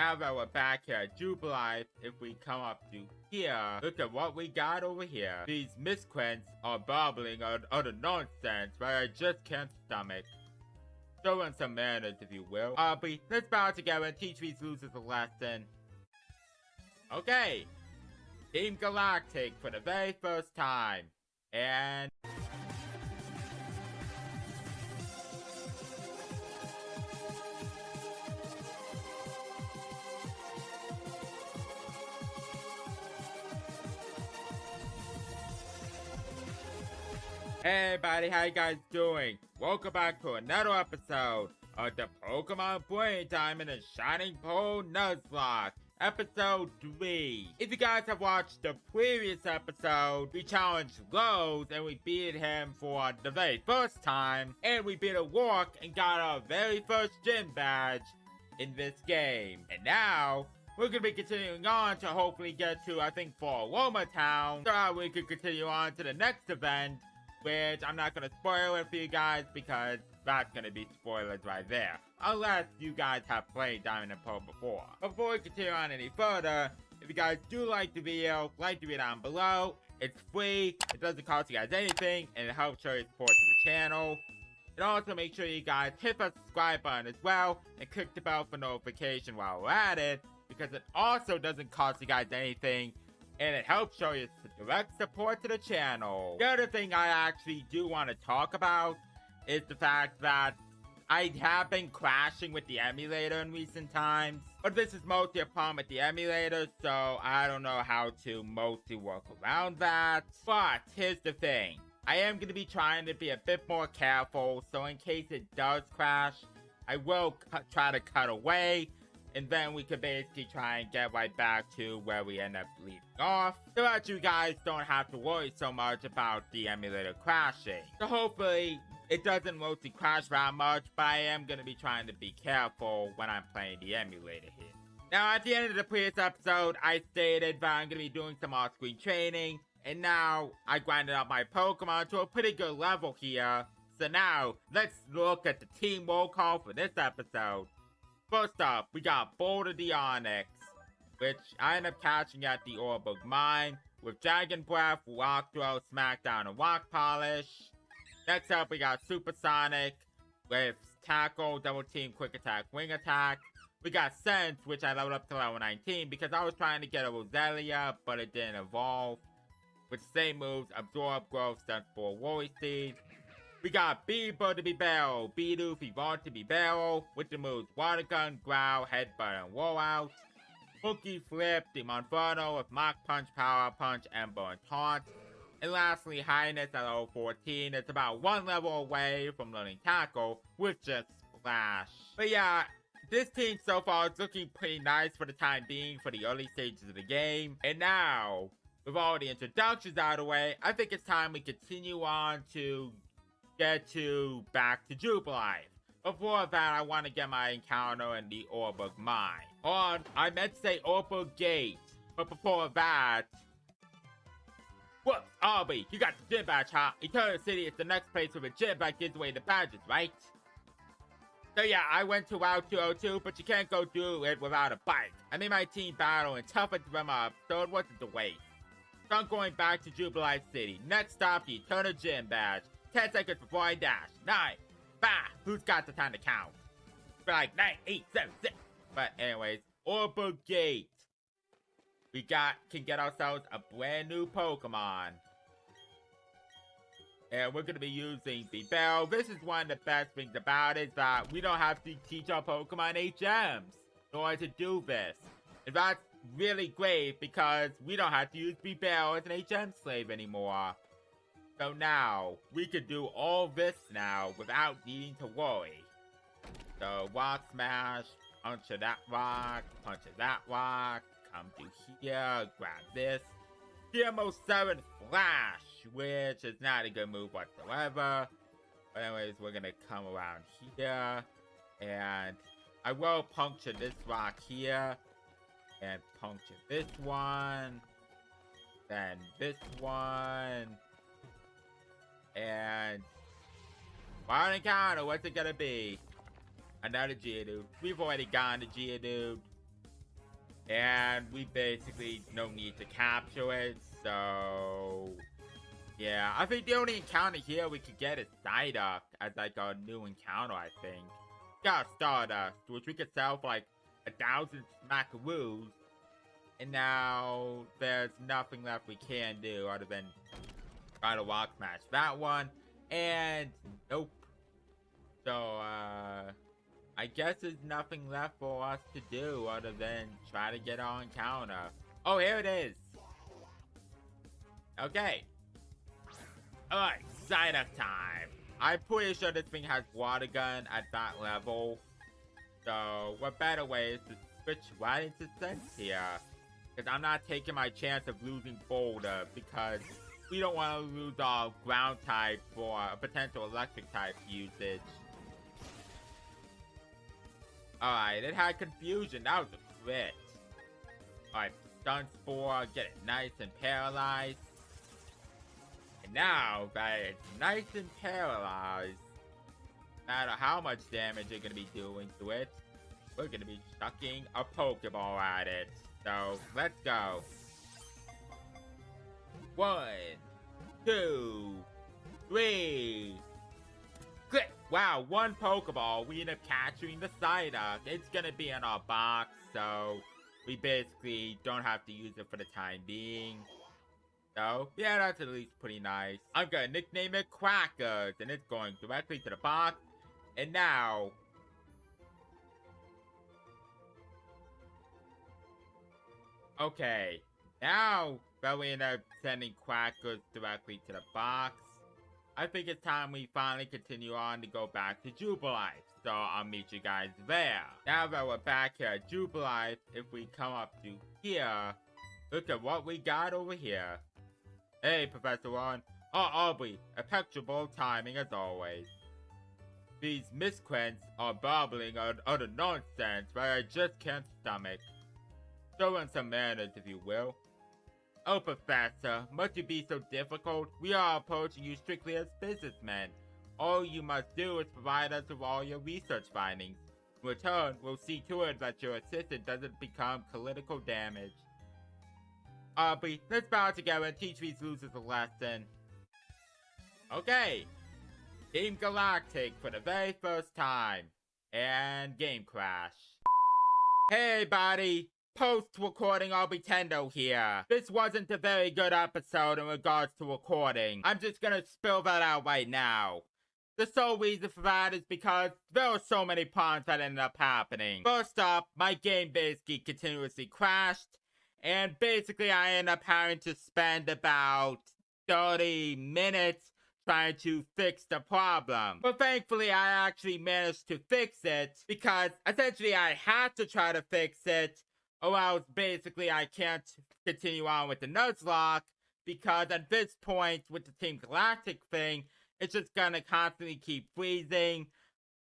now that we're back here at Jubilife, if we come up to here, look at what we got over here. These miscreants are babbling utter nonsense that I just can't stomach. Show them some manners, if you will. Aubrey, let's bow together and teach these losers a lesson. Okay. Team Galactic for the very first time. And... hey everybody, how you guys doing? Welcome back to another episode of the Pokemon Brain Diamond and Shining Pearl Nuzlocke, episode 3. If you guys have watched the previous episode, we challenged Rose and we beat him for the very first time, and we beat a Rourke and got our very first gym badge in this game. And now, we're going to be continuing on to hopefully get to, I think, for Aroma Town, so that we can continue on to the next event, which I'm not going to spoil it for you guys because that's going to be spoilers right there. Unless you guys have played Diamond and Pearl before. Before we continue on any further, if you guys do like the video, like the video down below. It's free, it doesn't cost you guys anything, and it helps show your support to the channel. And also make sure you guys hit the subscribe button as well, and click the bell for notification while we're at it, because it also doesn't cost you guys anything, and it helps show your direct support to the channel. The other thing I actually do want to talk about is the fact that I have been crashing with the emulator in recent times. But this is mostly a problem with the emulator, so I don't know how to mostly work around that. But here's the thing. I am going to be trying to be a bit more careful, so in case it does crash, I will try to cut away. And then we could basically try and get right back to where we end up leaving off, so that you guys don't have to worry so much about the emulator crashing. So hopefully, it doesn't mostly crash that much, but I am going to be trying to be careful when I'm playing the emulator here. Now, at the end of the previous episode, I stated that I'm going to be doing some off-screen training, and now I grinded up my Pokemon to a pretty good level here. So now, let's look at the team roll call for this episode. First up, we got Boulder the Onyx, which I end up catching at the Orberg Mine, with Dragon Breath, Rock Throw, Smackdown, and Rock Polish. Next up, we got Supersonic, with Tackle, Double Team, Quick Attack, Wing Attack. We got Sense, which I leveled up to level 19, because I was trying to get a Roselia, but it didn't evolve. With the same moves, Absorb, Growth, Stunt for Worry Seed. We got Bieber to be Barrel, Bidoof evolved to be Barrel, with the moves Water Gun, Growl, Headbutt, and Roll Out. Hooky Flip, the Monferno with Mach Punch, Power Punch, Ember, and Taunt. And lastly, Highness at level 14. It's about one level away from learning Tackle with just Splash. But yeah, this team so far is looking pretty nice for the time being for the early stages of the game. And now, with all the introductions out of the way, I think it's time we continue on to get back to Jubilife. Before that, I want to get my encounter in the Orberg Mine. Or, I meant to say Orberg Gate. But before that... Whoops, Aubrey, you got the gym badge, huh? Eternal City is the next place where the gym badge gives away the badges, right? So yeah, I went to Route 202, but you can't go through it without a bike. I made my team battle and toughened them up, so it wasn't a waste. So I'm going back to Jubilife City. Next stop, the Eternal Gym Badge. 10 seconds before I dash. 9, 5, who's got the time to count? Be like 9, 8, 7, 6. But anyways, Orberg Gate. We can get ourselves a brand new Pokemon. And we're going to be using Bibel. This is one of the best things about it, is that we don't have to teach our Pokemon HMs in order to do this. And that's really great because we don't have to use Bibel as an HM slave anymore. So now, we can do all this now without needing to worry. So, Rock Smash, puncture that rock, puncture that rock, come to here, grab this. TMO 7 Flash, which is not a good move whatsoever. But anyways, we're gonna come around here, and I will puncture this rock here, and puncture this one, then this one. And wild encounter, what's it gonna be? Another Geodude. We've already gotten the Geodude. And we basically no need to capture it, so... Yeah, I think the only encounter here we could get is Psyduck as like a new encounter, I think. Got Stardust, which we could sell for like 1,000 smackaroos. And now there's nothing left we can do other than try to rock smash that one. And nope. So, I guess there's nothing left for us to do other than try to get our encounter. Oh, here it is. Okay. Alright, Psyduck time. I'm pretty sure this thing has water gun at that level. So, what better way is to switch right into Sense here. Because I'm not taking my chance of losing Boulder because we don't want to lose our ground type for a potential electric type usage. Alright, it had confusion. That was a crit. Alright, Stun Spore, get it nice and paralyzed. And now that it's nice and paralyzed, no matter how much damage you're going to be doing to it, we're going to be chucking a Pokeball at it. So, let's go. 1, 2, 3. Click! Wow, 1 Pokeball. We end up capturing the Psyduck. It's going to be in our box, so we basically don't have to use it for the time being. So, yeah, that's at least pretty nice. I'm gonna nickname it Crackers, and it's going directly to the box. And now... Okay, now that we end up sending Crackers directly to the box, I think it's time we finally continue on to go back to Jubilife. So, I'll meet you guys there. Now that we're back here at Jubilife, if we come up to here, look at what we got over here. Hey, Professor Ron. Oh, Aubrey, impeccable timing as always. These miscreants are babbling utter nonsense that I just can't stomach. Show them some manners, if you will. Oh, Professor, must you be so difficult? We are approaching you strictly as businessmen. All you must do is provide us with all your research findings. In return, we'll see to it that your assistant doesn't become political damage. Aubrey, let's bow together and teach these losers a lesson. Okay. Team Galactic for the very first time. And game crash. Hey, buddy. Post-recording Aubrey Tendo here. This wasn't a very good episode in regards to recording. I'm just gonna spill that out right now. The sole reason for that is because there were so many problems that ended up happening. First up, my game basically continuously crashed. And basically, I end up having to spend about 30 minutes trying to fix the problem. But thankfully, I actually managed to fix it because essentially I had to try to fix it or else basically I can't continue on with the Nuzlocke because at this point with the Team Galactic thing, it's just gonna constantly keep freezing.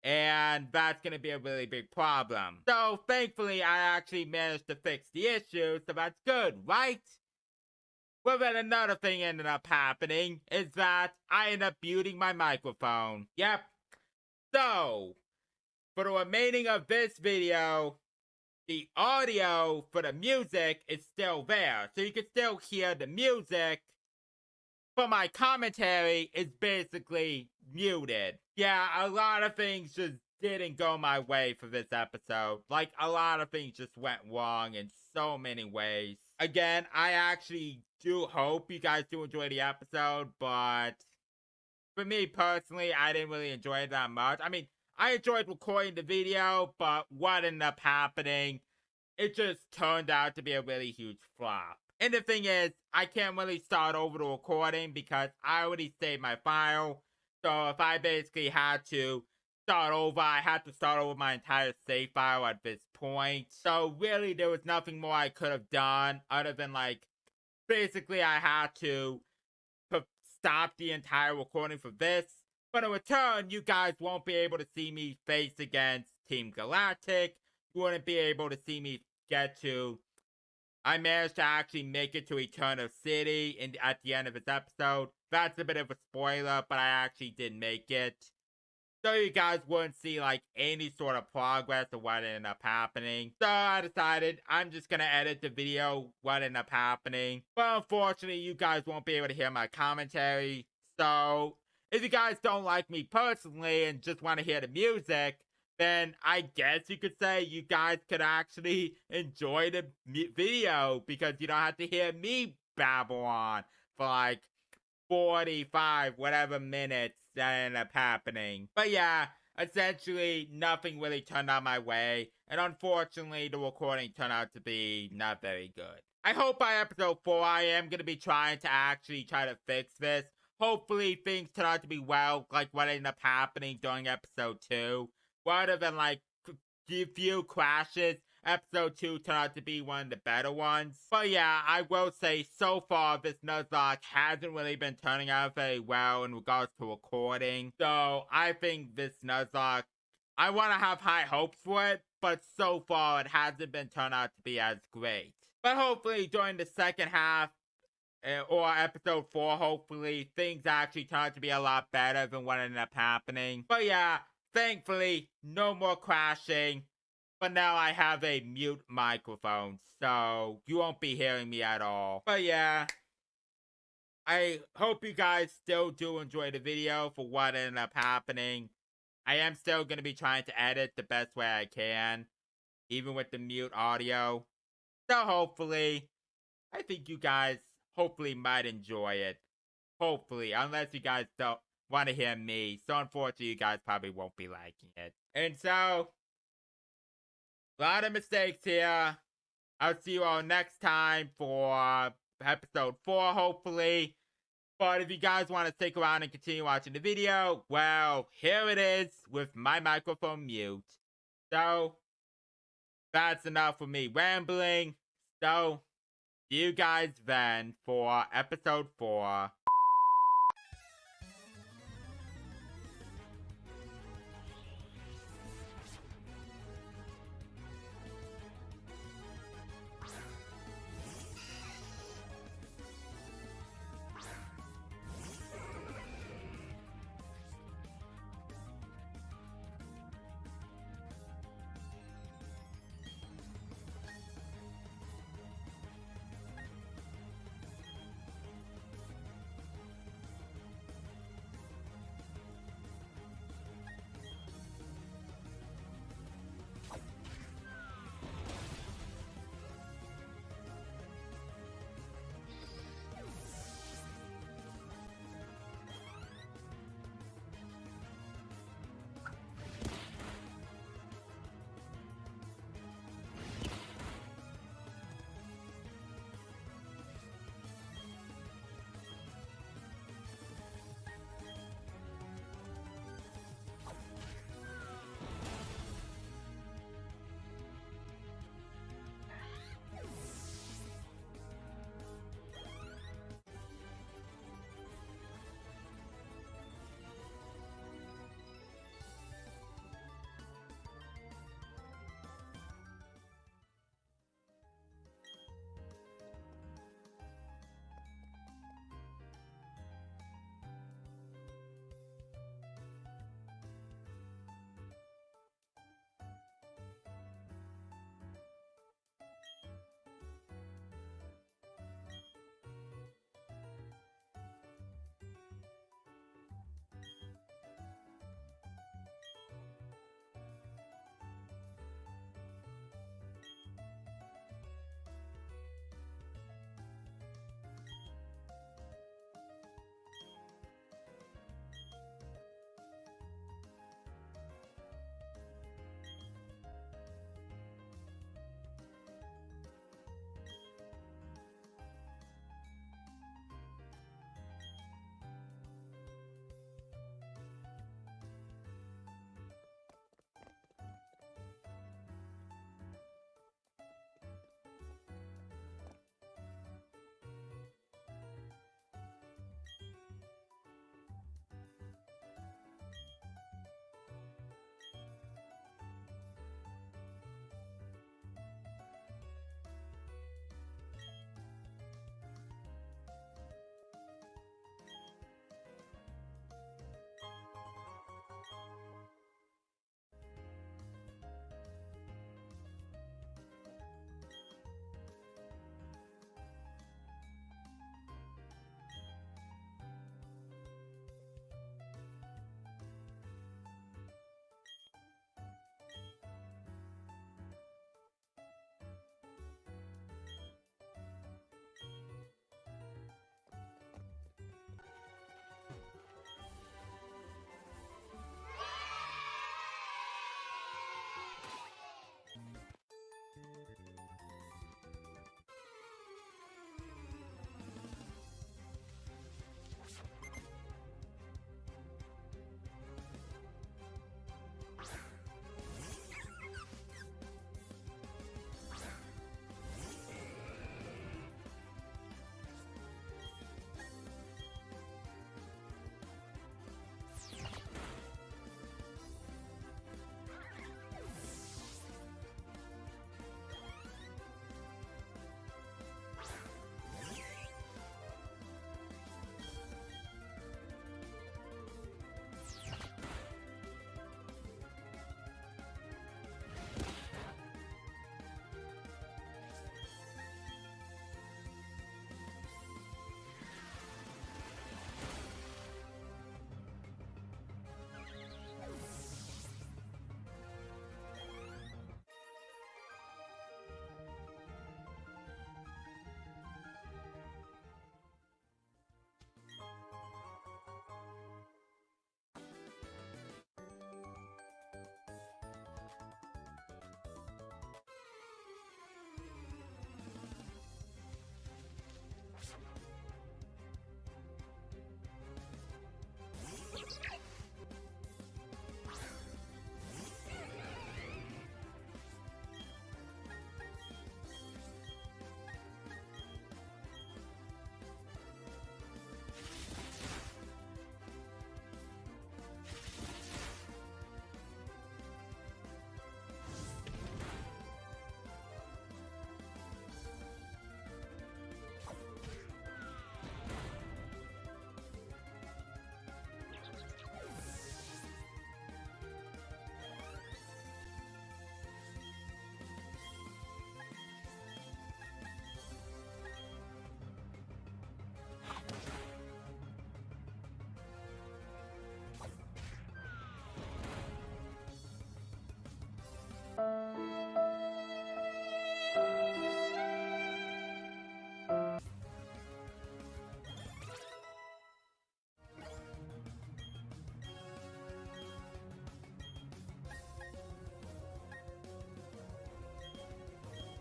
And that's going to be a really big problem. So, thankfully, I actually managed to fix the issue, so that's good, right? Well, then another thing ended up happening is that I ended up muting my microphone. Yep. So, for the remaining of this video, the audio for the music is still there. So you can still hear the music. But my commentary is basically muted. Yeah, a lot of things just didn't go my way for this episode. Like, a lot of things just went wrong in so many ways. Again, I actually do hope you guys do enjoy the episode, but for me personally, I didn't really enjoy it that much. I mean, I enjoyed recording the video, but what ended up happening, it just turned out to be a really huge flop. And the thing is, I can't really start over the recording because I already saved my file. So if I basically had to start over, I had to start over my entire save file at this point. So really, there was nothing more I could have done other than like, basically I had to stop the entire recording for this. But in return, you guys won't be able to see me face against Team Galactic. You wouldn't be able to see me get to... I managed to actually make it to RetroSpecter at the end of this episode. That's a bit of a spoiler, but I actually did make it. so you guys wouldn't see like any sort of progress of what ended up happening. So I decided I'm just gonna edit the video what ended up happening. But unfortunately, you guys won't be able to hear my commentary. So if you guys don't like me personally and just want to hear the music, then I guess you could say you guys could actually enjoy the video because you don't have to hear me babble on for like 45 whatever minutes that ended up happening. But yeah, essentially nothing really turned out my way, and unfortunately the recording turned out to be not very good. I hope by episode 4 I am going to be trying to actually try to fix this. Hopefully things turn out to be well, like what ended up happening during episode 2. Rather than like a few crashes, episode 2 turned out to be one of the better ones. But yeah, I will say so far this Nuzlocke hasn't really been turning out very well in regards to recording. So I think this Nuzlocke, I want to have high hopes for it, but so far it hasn't been turned out to be as great. But hopefully during the second half, or episode 4, hopefully, things actually turn out to be a lot better than what ended up happening. But yeah, thankfully, no more crashing. But now I have a mute microphone, so you won't be hearing me at all. But yeah, I hope you guys still do enjoy the video for what ended up happening. I am still going to be trying to edit the best way I can, even with the mute audio. So hopefully, I think you guys hopefully might enjoy it. Hopefully, unless you guys don't want to hear me. So unfortunately, you guys probably won't be liking it. And so, a lot of mistakes here. I'll see you all next time for episode 4, hopefully. But if you guys want to stick around and continue watching the video, well, here it is with my microphone mute. So, that's enough for me rambling. So, see you guys then for episode 4.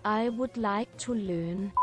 I would like to learn